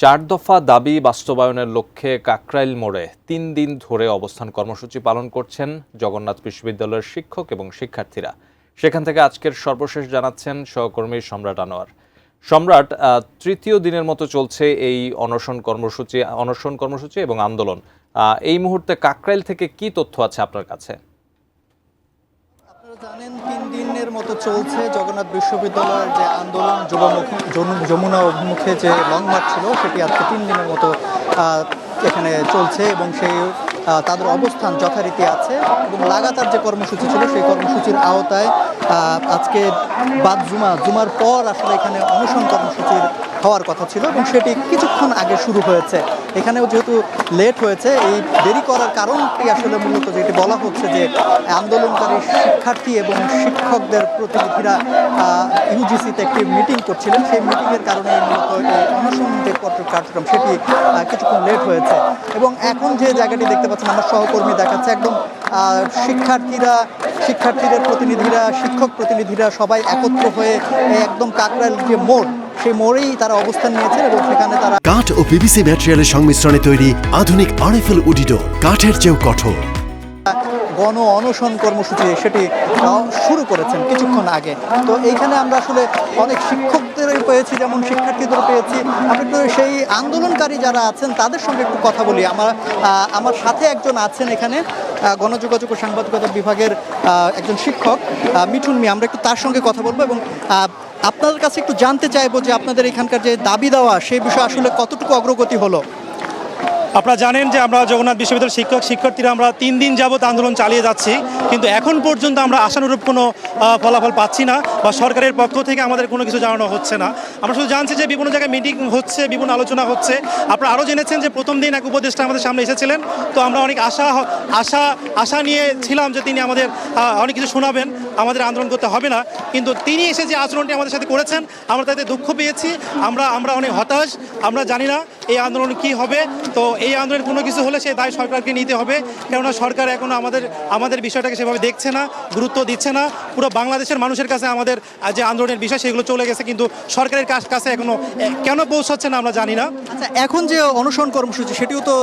চার দফা দাবি বাস্তবায়নের লক্ষ্যে কাকরাইল মোড়ে ৩ দিন ধরে অবস্থান কর্মসূচি পালন করছেন জগন্নাথ বিশ্ববিদ্যালয়ের শিক্ষক এবং শিক্ষার্থীরা। সেখান থেকে আজকের সর্বশেষ জানাচ্ছেন সহকর্মী সম্রাট আনোয়ার। সম্রাট, তৃতীয় দিনের মতো চলছে এই অনশন কর্মসূচি এবং আন্দোলন। এই মুহূর্তে কাকরাইল থেকে কি তথ্য আছে আপনার কাছে? জানেন ৩ দিনের মতো চলছে জগন্নাথ বিশ্ববিদ্যালয়ের যে আন্দোলন, যমুনা অভিমুখে যে লং মার্চ ছিল সেটি আজকে ৩ দিনের মতো এখানে চলছে এবং সেই তাদের অবস্থান যথারীতি আছে এবং লাগাতার যে কর্মসূচি ছিল সেই কর্মসূচির আওতায় আজকে বাদ জুমার পর আসলে এখানে অনশন কর্মসূচির হওয়ার কথা ছিল এবং সেটি কিছুক্ষণ আগে শুরু হয়েছে। এখানেও যেহেতু লেট হয়েছে, এই দেরি করার কারণটি আসলে মূলত যেটি বলা হচ্ছে যে আন্দোলনকারী শিক্ষার্থী এবং শিক্ষকদের প্রতিনিধিরা ইউজিসিতে একটি মিটিং করছিলেন, সেই মিটিংয়ের কারণে মূলত এই অনশন যে কার্যক্রম সেটি কিছুক্ষণ লেট হয়েছে। এবং এখন যে জায়গাটি দেখতে পাচ্ছেন আমার সহকর্মী দেখাচ্ছে, একদম শিক্ষার্থীদের প্রতিনিধিরা, শিক্ষক প্রতিনিধিরা সবাই একত্র হয়ে একদম কাকরাইল যে মোড়, সেই মোড়েই তারা অবস্থান নিয়েছেন এবং সেখানে তারা কাঠ ও পিভিসি ম্যাটেরিয়ালের সংমিশ্রণে তৈরি আধুনিক আরএফএল উডিডোর, কাঠের চেয়েও কঠোর। গণ অনশন কর্মসূচি সেটি শুরু করেছেন কিছুক্ষণ আগে। তো এইখানে আমরা আসলে অনেক শিক্ষকদের পেয়েছি, যেমন শিক্ষার্থীদের পেয়েছি। আমি একটু সেই আন্দোলনকারী যারা আছেন তাদের সঙ্গে একটু কথা বলি। আমার সাথে একজন আছেন এখানে গণযোগাযোগ ও সাংবাদিকতা বিভাগের একজন শিক্ষক, মিঠুন মিয়া। আমরা একটু তার সঙ্গে কথা বলবো এবং আপনাদের কাছে একটু জানতে চাইবো যে আপনাদের এখানকার যে দাবি দেওয়া সেই বিষয়ে আসলে কতটুকু অগ্রগতি হলো। আপনারা জানেন যে আমরা জগন্নাথ বিশ্ববিদ্যালয়ের শিক্ষার্থীরা আমরা 3 দিন যাবত আন্দোলন চালিয়ে যাচ্ছি, কিন্তু এখন পর্যন্ত আমরা আশানুরূপ কোনো ফলাফল পাচ্ছি না বা সরকারের পক্ষ থেকে আমাদের কোনো কিছু জানানো হচ্ছে না। আমরা শুধু জানছি যে বিভিন্ন জায়গায় মিটিং হচ্ছে, বিভিন্ন আলোচনা হচ্ছে। আপনারা আরও জেনেছেন যে প্রথম দিন এক উপদেষ্টা আমাদের সামনে এসেছিলেন, তো আমরা অনেক আশা নিয়ে ছিলাম যে তিনি আমাদের অনেক কিছু শোনাবেন, আমাদের আন্দোলন করতে হবে না। কিন্তু তিনি এসে যে আচরণটি আমাদের সাথে করেছেন আমরা তাতে দুঃখ পেয়েছি। আমরা অনেক হতাশ। আমরা জানি না এই আন্দোলন কি হবে। তো এই আন্দোলনের কোনো কিছু হলে সেই দায় সরকারকে নিতে হবে, কেননা সরকার এখনও আমাদের বিষয়টাকে সেভাবে দেখছে না, গুরুত্ব দিচ্ছে না। পুরো বাংলাদেশের মানুষের কাছে আমাদের যে আন্দোলনের বিষয় সেগুলো চলে গেছে, কিন্তু সরকারের কাছে এখনও কেন পৌঁছাচ্ছে না আমরা জানি না। আচ্ছা, এখন যে অনশন কর্মসূচি সেটিও তো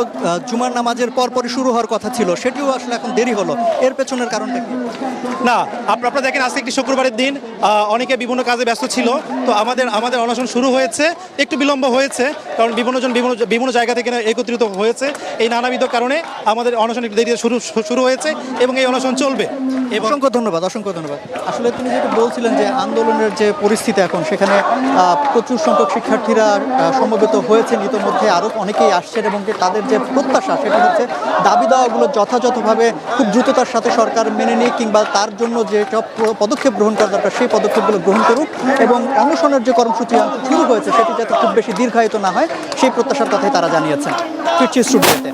জুমার নামাজের পরপরই শুরু হওয়ার কথা ছিল, সেটিও আসলে এখন দেরি হলো, এর পেছনের কারণটা কি? না, আপনারা দেখেন আজকে একটি শুক্রবারের দিন, অনেকে বিভিন্ন কাজে ব্যস্ত ছিল। তো আমাদের অনশন শুরু হয়েছে, একটু বিলম্ব হয়েছে, কারণ বিভিন্ন জায়গা থেকে একত্রিত হয়েছে। এই নানাবিধ কারণে আমাদের অনশন একটু দেরিতে শুরু হয়েছে এবং এই অনশন চলবে। অসংখ্য ধন্যবাদ। আসলে তিনি যেটা বলছিলেন যে আন্দোলনের যে পরিস্থিতি এখন, সেখানে প্রচুর সংখ্যক শিক্ষার্থীরা সমবেত হয়েছেন, ইতোমধ্যে আরও অনেকেই আসছেন এবং তাদের যে প্রত্যাশা সেটা হচ্ছে দাবি দেওয়াগুলো যথাযথভাবে খুব দ্রুততার সাথে সরকার মেনে নিক, কিংবা তার জন্য যে সব পদক্ষেপ গ্রহণ করা দরকার সেই পদক্ষেপগুলো গ্রহণ করুক এবং অনশনের যে কর্মসূচি শুরু হয়েছে সেটি যাতে খুব বেশি দীর্ঘায়িত না হয় সেই প্রত্যাশার কথাই তারা জানিয়েছেন। ফিরছি স্টুডিওতে।